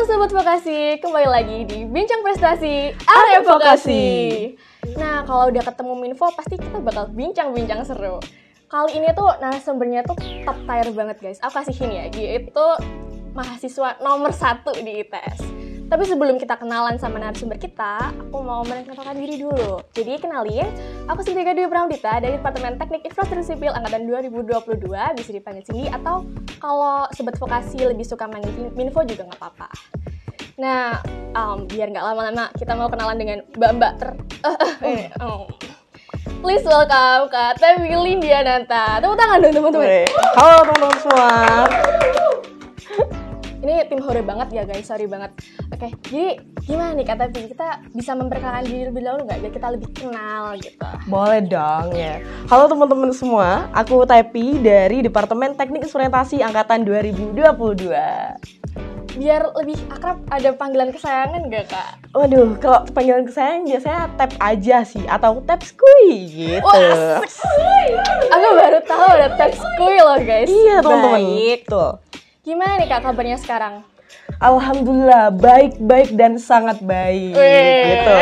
Sobat Vokasi, kembali lagi di Bincang Prestasi Area Vokasi. Nah, kalau udah ketemu Minfo, pasti kita bakal bincang-bincang seru. Kali ini tuh narasumbernya tuh top tier banget guys. Aku kasihin ya, dia itu mahasiswa nomor 1 di ITS. Tapi sebelum kita kenalan sama narasumber kita, aku mau mengenalkan diri dulu. Jadi kenalin, aku Cynthia Dwi Pramdita dari Departemen Teknik Infrastruktur Sipil Angkatan 2022, bisa dipanggil Cindy, atau kalau Sobat Vokasi lebih suka manggil Minfo juga nggak apa-apa. Nah, biar nggak lama-lama, kita mau kenalan dengan mbak-mbak Please welcome Kak Tevi Lindiananta. Tepuk tangan dong teman-teman. Halo teman-teman semua. Ini tim hore banget ya guys, sorry banget. Oke, jadi gimana nih Kak Tevi? Kita bisa memperkenalkan diri lebih dahulu nggak? Biar kita lebih kenal gitu. Boleh dong ya. Halo teman-teman semua, aku Tepi dari Departemen Teknik Instrumentasi Angkatan 2022. Biar lebih akrab, ada panggilan kesayangan nggak Kak? Waduh, kalau panggilan kesayangan biasanya Tep aja sih, atau Tep Skuy gitu. Wah, aku baru tahu ada Tep Skuy loh guys. Iya teman-teman. Baik. Tuh. Gimana nih Kak kabarnya sekarang? Alhamdulillah, baik-baik dan sangat baik. Gitu.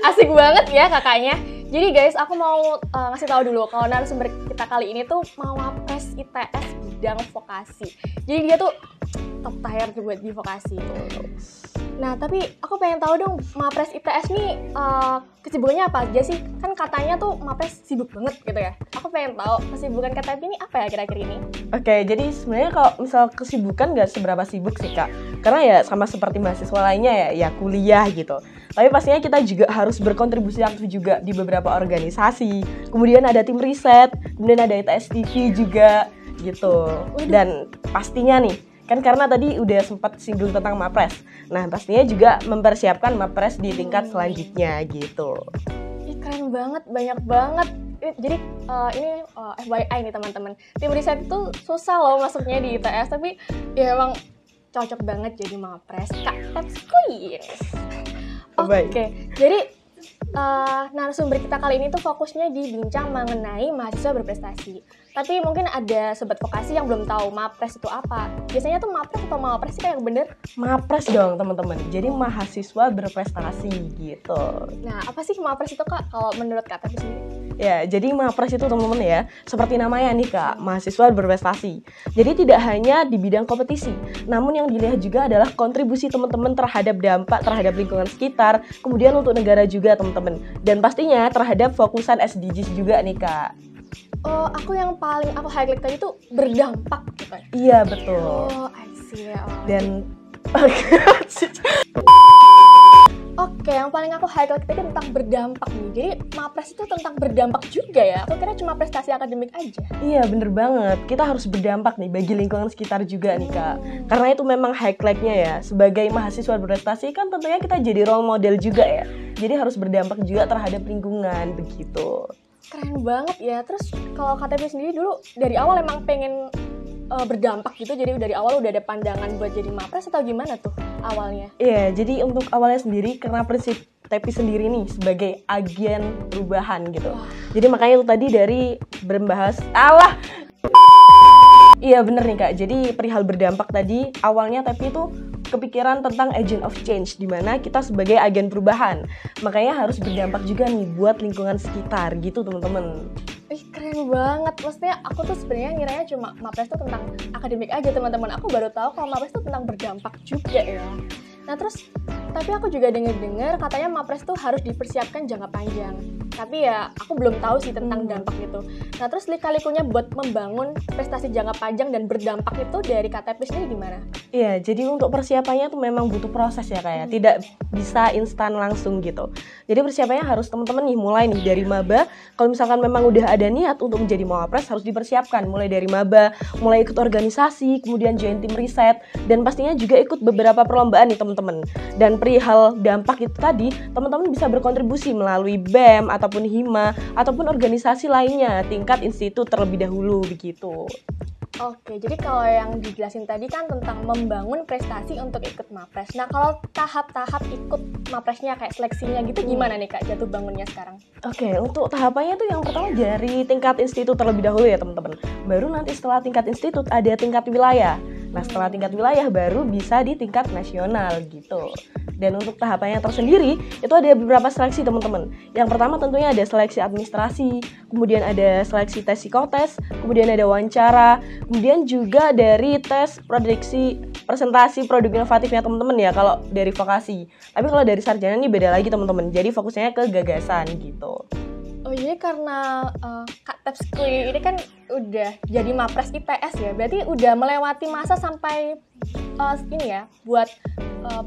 Asik banget ya kakaknya. Jadi guys, aku mau ngasih tahu dulu kalau narasumber kita kali ini tuh mau Mapres ITS bidang vokasi. Jadi dia tuh top tier buat di vokasi. Nah, tapi aku pengen tahu dong, Mapres ITS nih kesibukannya apa aja sih? Kan katanya tuh Mapres sibuk banget gitu ya. Aku pengen tahu kesibukan Kak Tevi ini apa ya kira-kira ini? Oke, jadi sebenarnya kalau misal kesibukan nggak seberapa sibuk sih Kak. Karena ya sama seperti mahasiswa lainnya ya kuliah gitu. Tapi pastinya kita juga harus berkontribusi aktif juga di beberapa organisasi. Kemudian ada tim riset, kemudian ada ITS TV juga gitu. Dan pastinya nih, kan karena tadi udah sempat singgung tentang Mapres. Nah, pastinya juga mempersiapkan Mapres di tingkat selanjutnya gitu. Ih, keren banget, banyak banget. Jadi ini FYI nih teman-teman. Tim riset itu susah loh masuknya di ITS, tapi ya emang cocok banget jadi Mapres. Kak Tevi. Oke, jadi narasumber kita kali ini tuh fokusnya di bincang mengenai mahasiswa berprestasi. Tapi mungkin ada sobat vokasi yang belum tahu Mapres itu apa. Biasanya tuh Mapres atau Mapres sih kayak bener? Mapres dong teman-teman. Jadi mahasiswa berprestasi gitu. Nah, apa sih Mapres itu Kak kalau menurut Kak Tevi sendiri? Ya, jadi Mapres itu teman-teman ya, seperti namanya nih Kak, mahasiswa berprestasi. Jadi tidak hanya di bidang kompetisi, namun yang dilihat juga adalah kontribusi teman-teman terhadap dampak terhadap lingkungan sekitar, kemudian untuk negara juga teman-teman. Dan pastinya terhadap fokusan SDGs juga nih Kak. Oh, yang paling aku highlight tadi tuh berdampak gitu ya? Iya, betul. Oh, I see. Dan Oke, yang paling aku highlight tadi tentang berdampak nih. Jadi Mapres itu tentang berdampak juga ya? Aku kira cuma prestasi akademik aja. Iya, bener banget. Kita harus berdampak nih bagi lingkungan sekitar juga nih Kak. Karena itu memang highlight-nya ya. Sebagai mahasiswa berprestasi kan tentunya kita jadi role model juga ya. Jadi harus berdampak juga terhadap lingkungan begitu. Keren banget ya. Terus kalau KTP sendiri dulu dari awal emang pengen berdampak gitu, jadi dari awal udah ada pandangan buat jadi Mapres atau gimana tuh awalnya? Iya, jadi untuk awalnya sendiri karena prinsip Tepi sendiri nih sebagai agen perubahan gitu. Jadi makanya itu tadi dari membahas Iya bener nih Kak, jadi perihal berdampak tadi awalnya Tepi itu kepikiran tentang agent of change, di mana kita sebagai agen perubahan. Makanya harus berdampak juga nih buat lingkungan sekitar gitu teman-teman. Ih, keren banget. Maksudnya aku tuh sebenarnya ngiranya cuma Mapres tuh tentang akademik aja teman-teman. Aku baru tahu kalau Mapres tuh tentang berdampak juga ya. Nah terus, tapi aku juga dengar katanya Mapres tuh harus dipersiapkan jangka panjang. Tapi ya aku belum tahu sih tentang dampak itu. Nah terus lika-likunya buat membangun prestasi jangka panjang dan berdampak itu dari KTP sendiri gimana? Iya, jadi untuk persiapannya tuh memang butuh proses ya kayak tidak bisa instan langsung gitu. Jadi persiapannya harus teman-teman nih mulai nih dari maba. Kalau misalkan memang udah ada niat untuk menjadi Mapres harus dipersiapkan mulai dari maba, mulai ikut organisasi, kemudian join tim riset, dan pastinya juga ikut beberapa perlombaan nih teman-teman. Dan perihal dampak itu tadi, teman-teman bisa berkontribusi melalui BEM ataupun HIMA ataupun organisasi lainnya tingkat institut terlebih dahulu begitu. Oke, jadi kalau yang dijelasin tadi kan tentang membangun prestasi untuk ikut Mapres. Nah, kalau tahap-tahap ikut Mapresnya kayak seleksinya gitu gimana nih Kak jatuh bangunnya sekarang? Oke, untuk tahapannya tuh yang pertama dari tingkat institut terlebih dahulu ya teman-teman. Baru nanti setelah tingkat institut ada tingkat wilayah. Nah setelah tingkat wilayah baru bisa di tingkat nasional gitu. Dan untuk tahapannya tersendiri itu ada beberapa seleksi teman-teman. Yang pertama tentunya ada seleksi administrasi, kemudian ada seleksi tes psikotes, kemudian ada wawancara, kemudian juga dari tes prediksi presentasi produk inovatifnya teman-teman ya kalau dari vokasi. Tapi kalau dari sarjana ini beda lagi teman-teman. Jadi fokusnya ke gagasan gitu. Oh iya, karena Kak Tepskui ini kan udah jadi Mapres IPS ya, berarti udah melewati masa sampai ini ya, buat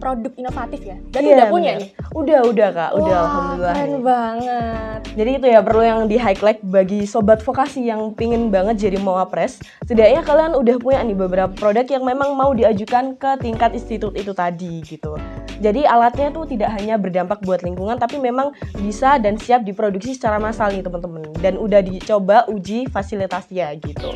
produk inovatif ya. Berarti udah punya nih? Udah Kak, udah alhamdulillah. Keren banget. Jadi itu ya perlu yang di highlight bagi sobat vokasi yang pingin banget jadi Mawapres. Setidaknya kalian udah punya nih beberapa produk yang memang mau diajukan ke tingkat institut itu tadi gitu. Jadi alatnya tuh tidak hanya berdampak buat lingkungan, tapi memang bisa dan siap diproduksi secara massal nih teman-teman. Dan udah dicoba uji fasilitasnya gitu.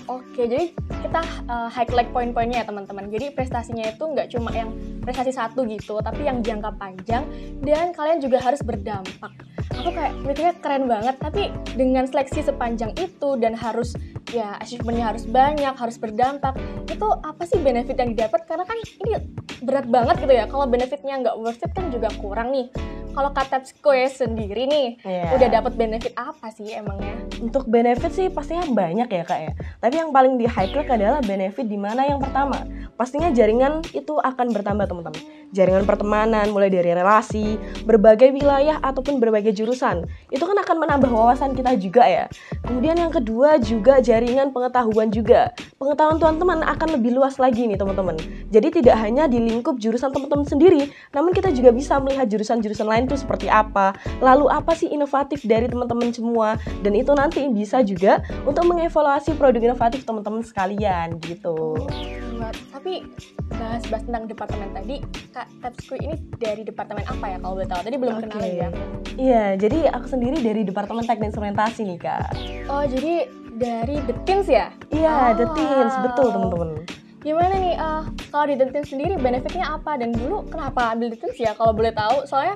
Oke, jadi kita highlight poin-poinnya ya teman-teman. Jadi prestasinya itu nggak cuma yang prestasi satu gitu, tapi yang jangka panjang dan kalian juga harus berdampak. Aku kayak mikirnya keren banget, tapi dengan seleksi sepanjang itu dan harus ya achievementnya harus banyak, harus berdampak, itu apa sih benefit yang didapat? Karena kan ini berat banget gitu ya, kalau benefitnya nggak worth it kan juga kurang nih. Kalau Kak Tepskui sendiri nih, udah dapat benefit apa sih emangnya? Untuk benefit sih pastinya banyak ya Kak ya. Tapi yang paling di highlight adalah benefit di mana yang pertama, pastinya jaringan itu akan bertambah teman-teman. Jaringan pertemanan mulai dari relasi, berbagai wilayah ataupun berbagai jurusan. Itu kan akan menambah wawasan kita juga ya. Kemudian yang kedua juga jaringan pengetahuan juga. Pengetahuan teman-teman akan lebih luas lagi nih teman-teman. Jadi tidak hanya di lingkup jurusan teman-teman sendiri, namun kita juga bisa melihat jurusan-jurusan lain itu seperti apa. Lalu apa sih inovatif dari teman-teman semua. Dan itu nanti bisa juga untuk mengevaluasi produk inovatif teman-teman sekalian gitu. Tapi bahas-bahas tentang departemen tadi, Kak Tepskui ini dari departemen apa ya kalau boleh tahu? Tadi belum kenal ya. Iya, jadi aku sendiri dari departemen teknik instrumentasi nih Kak. Oh, jadi dari The Teens ya? Iya, The Teens, betul teman-teman. Gimana nih, kalau di The Teens sendiri benefitnya apa? Dan dulu kenapa ambil The Teens ya kalau boleh tahu? Soalnya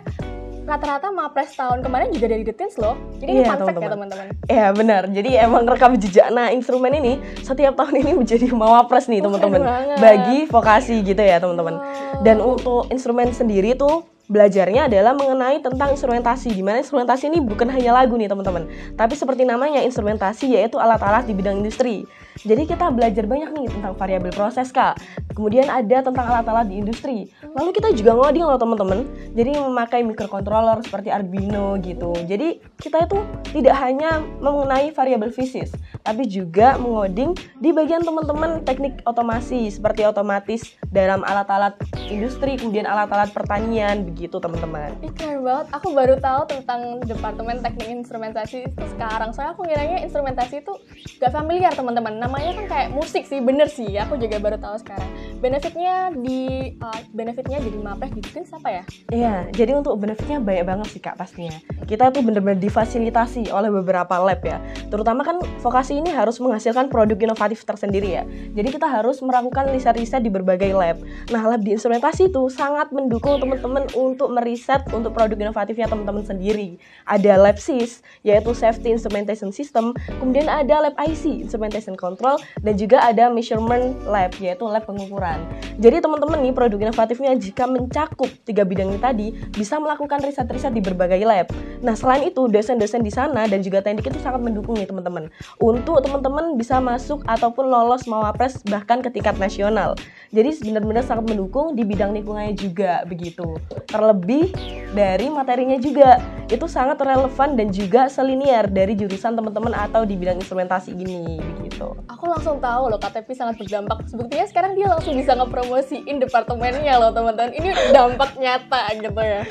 rata-rata Mapres tahun kemarin juga dari The Teens loh. Jadi ini fun fact ya teman-teman. Iya benar, jadi emang rekam jejak. Nah instrumen ini setiap tahun ini menjadi Mawapres nih teman-teman. Bagi vokasi gitu ya teman-teman. Dan untuk instrumen sendiri tuh belajarnya adalah mengenai tentang instrumentasi, di mana instrumentasi ini bukan hanya lagu nih teman-teman, tapi seperti namanya instrumentasi yaitu alat-alat di bidang industri. Jadi kita belajar banyak nih tentang variabel proses Kak. Kemudian ada tentang alat-alat di industri. Lalu kita juga ngoding loh teman-teman. Jadi memakai microcontroller seperti Arduino gitu. Jadi kita itu tidak hanya mengenai variabel fisis, tapi juga mengoding di bagian teman-teman teknik otomasi seperti otomatis dalam alat-alat industri, kemudian alat-alat pertanian begitu teman-teman. Keren banget. Aku baru tahu tentang departemen teknik instrumentasi itu sekarang. Soalnya aku ngiranya instrumentasi itu gak familiar teman-teman. Namanya kan kayak musik sih, bener sih. Aku juga baru tahu sekarang. Benefitnya jadi Mapres di Teens apa ya? Iya, jadi untuk benefitnya banyak banget sih Kak pastinya. Kita tuh bener-bener difasilitasi oleh beberapa lab ya. Terutama kan vokasi ini harus menghasilkan produk inovatif tersendiri ya. Jadi kita harus melakukan riset-riset di berbagai lab. Nah, lab di instrumentasi itu sangat mendukung teman-teman untuk meriset untuk produk inovatifnya teman-teman sendiri. Ada lab SIS, yaitu Safety Instrumentation System, kemudian ada lab IC, Instrumentation Control, dan juga ada Measurement Lab, yaitu lab pengukuran. Jadi teman-teman nih produk inovatifnya jika mencakup 3 bidang ini tadi bisa melakukan riset-riset di berbagai lab. Nah selain itu dosen-dosen di sana dan juga teknik itu sangat mendukung nih teman-teman untuk teman-teman bisa masuk ataupun lolos Mawapres bahkan ke tingkat nasional. Jadi benar-benar sangat mendukung di bidang lingkungannya juga begitu. Terlebih dari materinya juga itu sangat relevan dan juga selinier dari jurusan teman-teman atau di bidang instrumentasi ini begitu. Aku langsung tahu loh KTP sangat berdampak. Sebetulnya sekarang dia langsung bisa ngepromosiin departemennya loh teman-teman. Ini dampak nyata gitu ya.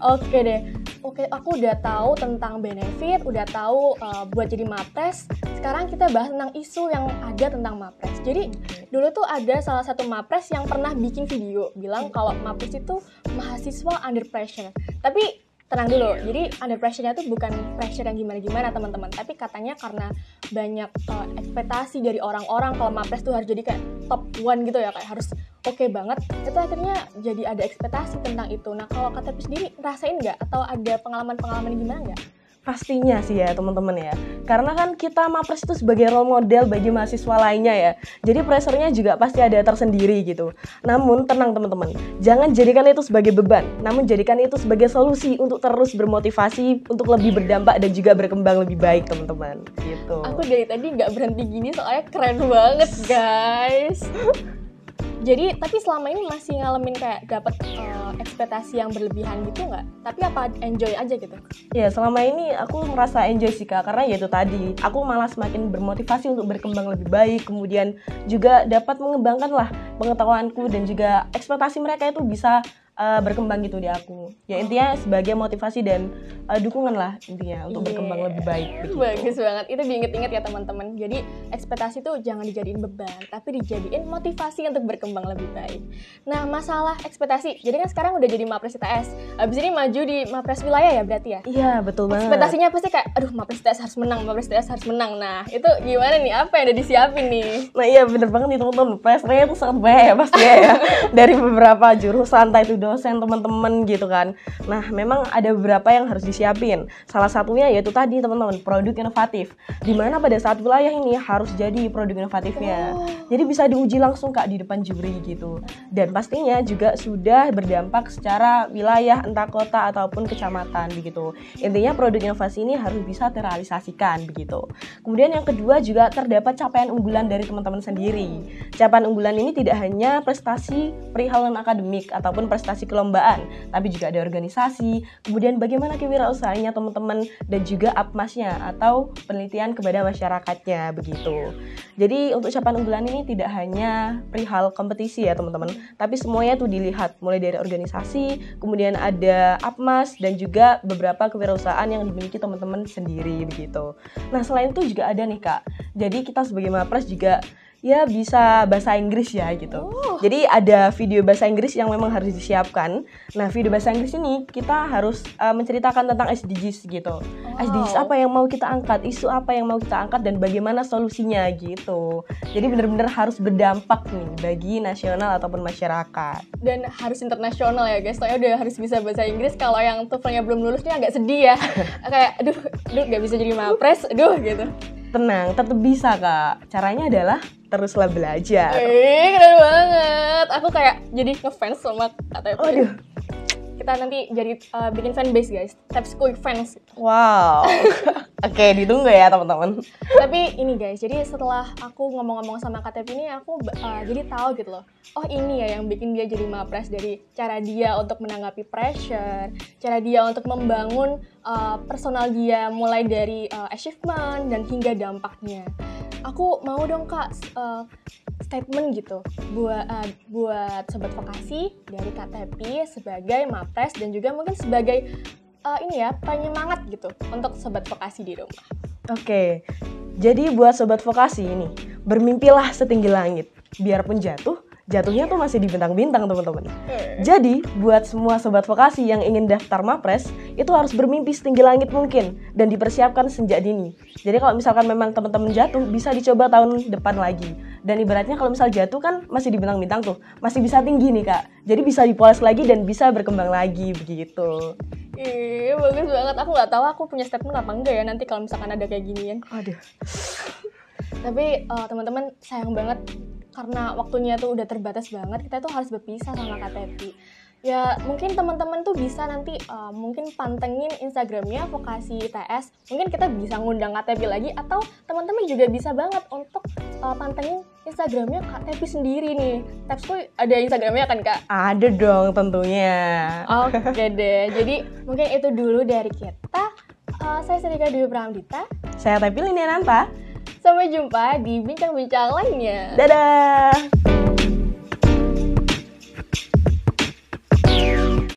Oke deh. Oke, aku udah tahu tentang benefit, udah tahu buat jadi Mapres. Sekarang kita bahas tentang isu yang ada tentang Mapres. Jadi dulu tuh ada salah satu Mapres yang pernah bikin video bilang kalau Mapres itu mahasiswa under pressure. Tapi tenang dulu, jadi under pressure-nya itu bukan pressure yang gimana-gimana teman-teman, tapi katanya karena banyak ekspektasi dari orang-orang kalau Mapres tuh harus jadi kayak top 1 gitu ya, kayak harus oke banget, itu akhirnya jadi ada ekspektasi tentang itu. Nah kalau KTP sendiri rasain nggak? Atau ada pengalaman-pengalaman gimana nggak? Pastinya sih ya teman-teman ya. Karena kan kita Mapres itu sebagai role model bagi mahasiswa lainnya ya. Jadi pressure-nya juga pasti ada tersendiri gitu. Namun tenang teman-teman, jangan jadikan itu sebagai beban, namun jadikan itu sebagai solusi untuk terus bermotivasi untuk lebih berdampak dan juga berkembang lebih baik teman-teman. Gitu. Aku dari tadi nggak berhenti gini soalnya keren banget guys. Jadi, tapi selama ini masih ngalamin kayak dapat ekspektasi yang berlebihan gitu nggak? Tapi apa enjoy aja gitu? Ya, selama ini aku merasa enjoy sih Kak, karena ya itu tadi, aku malah semakin bermotivasi untuk berkembang lebih baik, kemudian juga dapat mengembangkan lah pengetahuanku dan juga ekspektasi mereka itu bisa berkembang gitu di aku. Ya intinya sebagai motivasi dan dukungan lah intinya untuk berkembang lebih baik. Begitu. Bagus banget, itu diinget-inget ya teman-teman. Jadi ekspektasi tuh jangan dijadiin beban, tapi dijadiin motivasi untuk berkembang lebih baik. Nah masalah ekspektasi, jadi kan sekarang udah jadi Mapres ITS, abis ini maju di Mapres wilayah ya berarti ya? Iya betul banget. Ekspektasinya pasti kayak, aduh Mapres ITS harus menang, Mapres ITS harus menang. Nah itu gimana nih, apa yang udah disiapin nih? Nah iya bener banget nih teman-teman, pressure-nya tuh sangat banyak ya pasti ya. Dari beberapa jurusan, entah itu dosen, teman-teman gitu kan. Nah memang ada beberapa yang harus disiapin. Salah satunya yaitu tadi teman-teman, produk inovatif. Dimana pada saat wilayah ini harus jadi produk inovatifnya. Jadi bisa diuji langsung Kak di depan juri gitu. Dan pastinya juga sudah berdampak secara wilayah, entah kota ataupun kecamatan begitu. Intinya produk inovasi ini harus bisa terrealisasikan begitu. Kemudian yang kedua juga terdapat capaian unggulan dari teman-teman sendiri. Capaian unggulan ini tidak hanya prestasi perihal non-akademik ataupun prestasi kelompaan, tapi juga ada organisasi, kemudian bagaimana kewirausahaannya teman-teman dan juga apmasnya atau penelitian kepada masyarakatnya begitu. Jadi untuk capaian unggulan ini tidak hanya perihal kompetisi ya teman-teman, tapi semuanya tuh dilihat mulai dari organisasi, kemudian ada apmas dan juga beberapa kewirausahaan yang dimiliki teman-teman sendiri begitu. Nah selain itu juga ada nih Kak, jadi kita sebagai Mapres juga ya bisa bahasa Inggris ya gitu. Jadi ada video bahasa Inggris yang memang harus disiapkan. Nah video bahasa Inggris ini kita harus menceritakan tentang SDGs gitu. SDGs apa yang mau kita angkat, isu apa yang mau kita angkat dan bagaimana solusinya gitu. Jadi benar-benar harus berdampak nih bagi nasional ataupun masyarakat. Dan harus internasional ya guys, soalnya udah harus bisa bahasa Inggris. Kalau yang TOEFL-nya belum lulus nih agak sedih ya. Kayak aduh gak bisa jadi Mapres, aduh gitu. Tenang, tetap bisa Kak. Caranya adalah teruslah belajar. Keren banget. Aku kayak jadi ngefans sama KTP. Aduh. Kita nanti jadi bikin fanbase guys, Tapskuy fans. Wow. Oke, ditunggu ya teman-teman. Tapi ini guys, jadi setelah aku ngomong-ngomong sama KTP ini, aku jadi tahu gitu loh. Oh ini ya yang bikin dia jadi Mapres, dari cara dia untuk menanggapi pressure, cara dia untuk membangun personal dia mulai dari achievement dan hingga dampaknya. Aku mau dong Kak statement gitu buat Sobat Vokasi dari KTP sebagai Mapres dan juga mungkin sebagai ini ya penyemangat gitu untuk Sobat Vokasi di rumah. Oke, jadi buat Sobat Vokasi ini, bermimpilah setinggi langit. Biarpun jatuhnya tuh masih di bintang-bintang teman-teman. Jadi buat semua Sobat Vokasi yang ingin daftar Mapres, itu harus bermimpi setinggi langit mungkin dan dipersiapkan sejak dini. Jadi kalau misalkan memang teman-teman jatuh, bisa dicoba tahun depan lagi. Dan ibaratnya kalau misal jatuh kan masih di bintang-bintang tuh, masih bisa tinggi nih Kak. Jadi bisa dipoles lagi dan bisa berkembang lagi begitu. Ih, bagus banget. Aku nggak tahu aku punya statement apa enggak ya nanti kalau misalkan ada kayak ginian. Aduh. Tapi teman-teman sayang banget karena waktunya tuh udah terbatas banget. Kita tuh harus berpisah sama KTP. Ya mungkin teman-teman tuh bisa nanti mungkin pantengin Instagramnya Vokasi ITS. Mungkin kita bisa ngundang KTP lagi, atau teman-teman juga bisa banget untuk pantengin Instagramnya KTP sendiri nih. Tapskuy ada Instagramnya kan Kak? Ada dong tentunya. Oke deh, jadi mungkin itu dulu dari kita. Saya Serika Dewi Pramdita. Saya Tepi Lindiananta. Sampai jumpa di bincang-bincang lainnya. Dadah!